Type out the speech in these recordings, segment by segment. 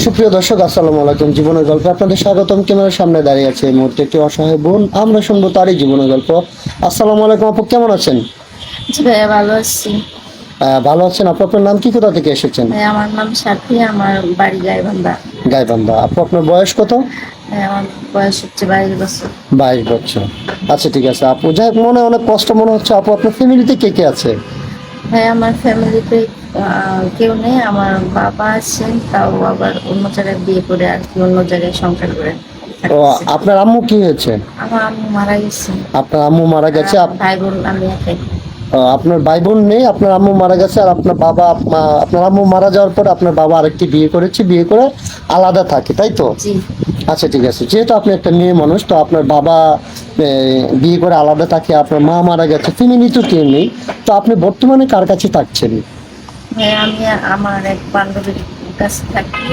সুপ্রিয় দর্শক, আসসালামু আলাইকুম। জীবনের গল্প আপনাদের স্বাগতম। ক্যামেরার সামনে দাঁড়িয়ে আছে এই মুহূর্তে একটি অসহায় বোন। আমরা শুনবো তারই জীবনের গল্প। আসসালামু আলাইকুম আপু, কেমন আছেন? জি ভাইয়া, ভালো আছি। ভালো আছেন আপু? আপনার নাম কি, কোথা থেকে এসেছেন? ভাইয়া, আমার নাম সাথী, আমার বাড়ি গাইবান্ধা। গাইবান্ধা। আপু আপনার বয়স কত? ভাইয়া, আমার বয়স হচ্ছে 22 বছর। 22 বছর। আচ্ছা ঠিক আছে আপু, যাই হোক, মনে অনেক কষ্ট মনে হচ্ছে আপু। আপনার ফ্যামিলিতে কে কে আছে? ভাইয়া, আমার ফ্যামিলিতে কেউ নেই। আমার বাবা আছেন, তাও আবার অন্য জায়গায় বিয়ে করে আর কি অন্য জায়গায় সংসার করে ও, থাকতেছে। আপনার আম্মু কি হয়েছে? আমার আম্মু মারা গেছে। আপনার আম্মু মারা গেছে। ভাই বোন আমি একাই। আপনার ভাই বোন নেই, আপনার আম্মু মারা গেছে। আর আপনার বাবা, আপনার আম্মু মারা যাওয়ার পর আপনার বাবা আরেকটি বিয়ে করেছে, বিয়ে করে আলাদা থাকে, তাই তো? জি আচ্ছা ঠিক আছে, যেহেতু আপনি একটা মেয়ে মানুষ, তো আপনার বাবা বিয়ে করে আলাদা থাকে, আপনার মা মারা গেছে, ফ্যামিলি তো কেউ নেই, তো আপনি বর্তমানে কার কাছে থাকছেন? ভাইয়া, আমি আমার এক বান্ধবীর কাছে থাকি।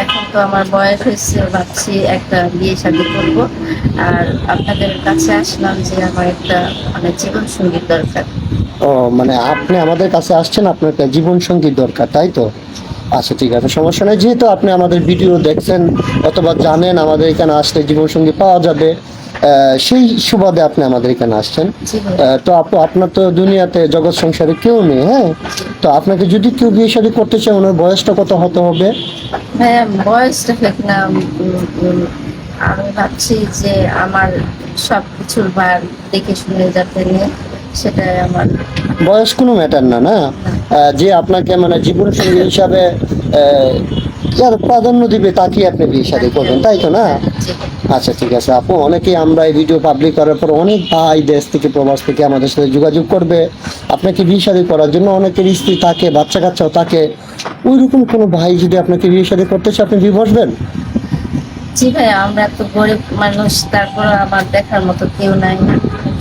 এখন তো আমার বয়স হয়েছে, ভাবছি একটা বিয়ে শাদী করবো। আর আপনাদের কাছে আসলাম যে আমার একটা মানে জীবন সঙ্গীত দরকার। ও, মানে আপনি আমাদের কাছে আসছেন, আপনার একটা জীবন সঙ্গী দরকার, তাই তো? আচ্ছা ঠিক আছে, সমস্যা নেই। যেহেতু আপনি আমাদের ভিডিও দেখছেন অথবা জানেন আমাদের এখানে আসলে জীবন সঙ্গী পাওয়া যাবে, সেই সুবাদে আপনি আমাদের এখানে আসছেন। জি ভাইয়া। তো আপু, আপনার তো দুনিয়াতে জগৎ সংসারে কেউ নেই, হ্যাঁ? তো আপনাকে যদি কেউ বিয়ে শাদী করতে চায়, ওনার বয়সটা কত হতে হবে? ভাইয়া, বয়সটা ঠিক না। আমি ভাবছি যে আমার সব কিছুর ভার দেখে শুনে যাতে নেই, সেটাই আমার। বয়স কোনো ম্যাটার না, না? যে আপনাকে মানে জীবন সঙ্গী হিসাবে যার প্রাধান্য দিবে তাকে আপনি বিয়ে শাদী করবেন, তাই তো না? জি। আচ্ছা ঠিক আছে আপু, অনেকেই আমরা এই ভিডিও পাবলিক করার পর অনেক ভাই দেশ থেকে প্রবাস থেকে আমাদের সাথে যোগাযোগ করবে আপনাকে বিয়ে শাদী করার জন্য। অনেকের স্ত্রী থাকে, বাচ্চা কাচ্চাও থাকে। ওইরকম কোনো ভাই যদি আপনাকে বিয়ে শাদী করতে চায়, আপনি বিয়ে বসবেন? জি ভাইয়া, আমরা তো গরিব মানুষ, তারপর আমার দেখার মতো কেউ নাই।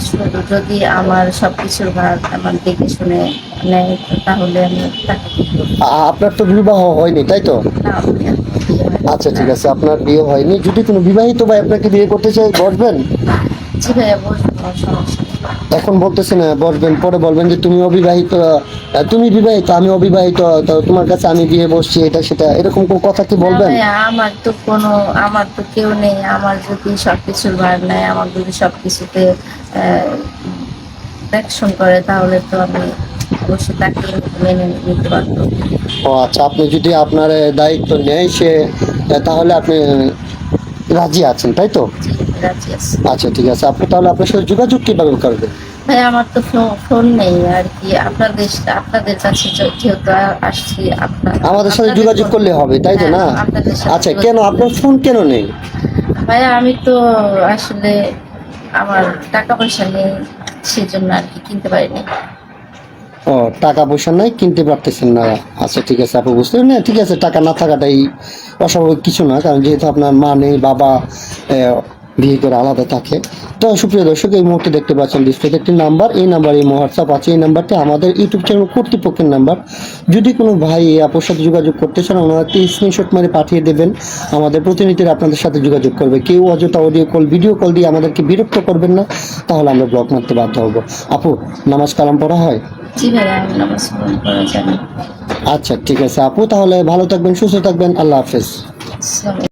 শুধু যদি আমার সবকিছুর ভার আমার দেখে শুনে নেয়, তাহলে আমি তাকে কি করবো? আপনার তো বিবাহ হয়নি, তাই তো? না, আমি এখনো বিয়ে হয়নি। আচ্ছা ঠিক আছে, আপনার বিয়ে হয়নি। যদি কোনো বিবাহিত ভাই আপনাকে বিয়ে করতে চায়, বসবেন? জি ভাইয়া, বলবো, কোনো সমস্যা নেই। এখন বলতেছেন বসবেন, পরে বলবেন যে তুমি অবিবাহিত, তুমি বিবাহিত, আমি অবিবাহিত, তো তোমার কাছে আমি বিয়ে বসছি, এটা সেটা, এরকম কোনো কথা কি না বলবেন? ভাইয়া, আমার তো কেউ নেই। আমার যদি সবকিছুর ভার নেয়, আমার যদি সবকিছুতে দেখশন করে, তাহলে তো আমি অবশ্যই তাকে মেনে নিতে পারবো। ও আচ্ছা, আপনি যদি আপনার দায়িত্ব নেয় সে, তাহলে আপনি রাজি আছেন, তাই তো? জি, রাজি আছি। আচ্ছা ঠিক আছে আপনি, তাহলে আপনার সাথে যোগাযোগ কিভাবে করবেন? ভাই, আমার তো ফোন নেই আর কি। আপনাদের কাছে যেহেতু আসছি, আমাদের সাথে আপনাদের যোগাযোগ ফোন। করলে হবে, তাই তো হ্যাঁ, না? আপনাদের সাথে আচ্ছা, কেন যোগাযোগ আপনার করতে। ফোন কেন নেই? ভাইয়া, আমি তো আসলে আমার টাকা পয়সা নেই, সেজন্য আর কি কিনতে পারিনি। ও, টাকা পয়সা নাই, কিনতে পারতেছেন না। আচ্ছা ঠিক আছে আপু, বুঝতে না, ঠিক আছে, টাকা না থাকাটাই অস্বাভাবিক কিছু না, কারণ যেহেতু আপনার মা নেই, বাবা বিয়ে করে আলাদা থাকে। তো সুপ্রিয় দর্শক, এই মুহূর্তে দেখতে পাচ্ছেন ডিসপ্লেতে একটি নাম্বার, এই নাম্বার এই হোয়াটসঅ্যাপ আছে, এই নাম্বারটি আমাদের ইউটিউব চ্যানেল কর্তৃপক্ষের নাম্বার। যদি কোনো ভাই এই আপুর সাথে যোগাযোগ করতে চান, ওনারা একটি স্ক্রিনশট মেরে পাঠিয়ে দেবেন, আমাদের প্রতিনিধিরা আপনাদের সাথে যোগাযোগ করবে। কেউ অযথা অডিও কল, ভিডিও কল দিয়ে আমাদেরকে বিরক্ত করবেন না, তাহলে আমরা ব্লক মারতে বাধ্য হব। আপু, নামাজ কালাম পড়া হয়? জি ভাইয়া, আমি নামাজ পড়া জানি। আচ্ছা ঠিক আছে আপু, তাহলে ভালো থাকবেন, সুস্থ থাকবেন, আল্লাহ হাফেজ। আসসালামু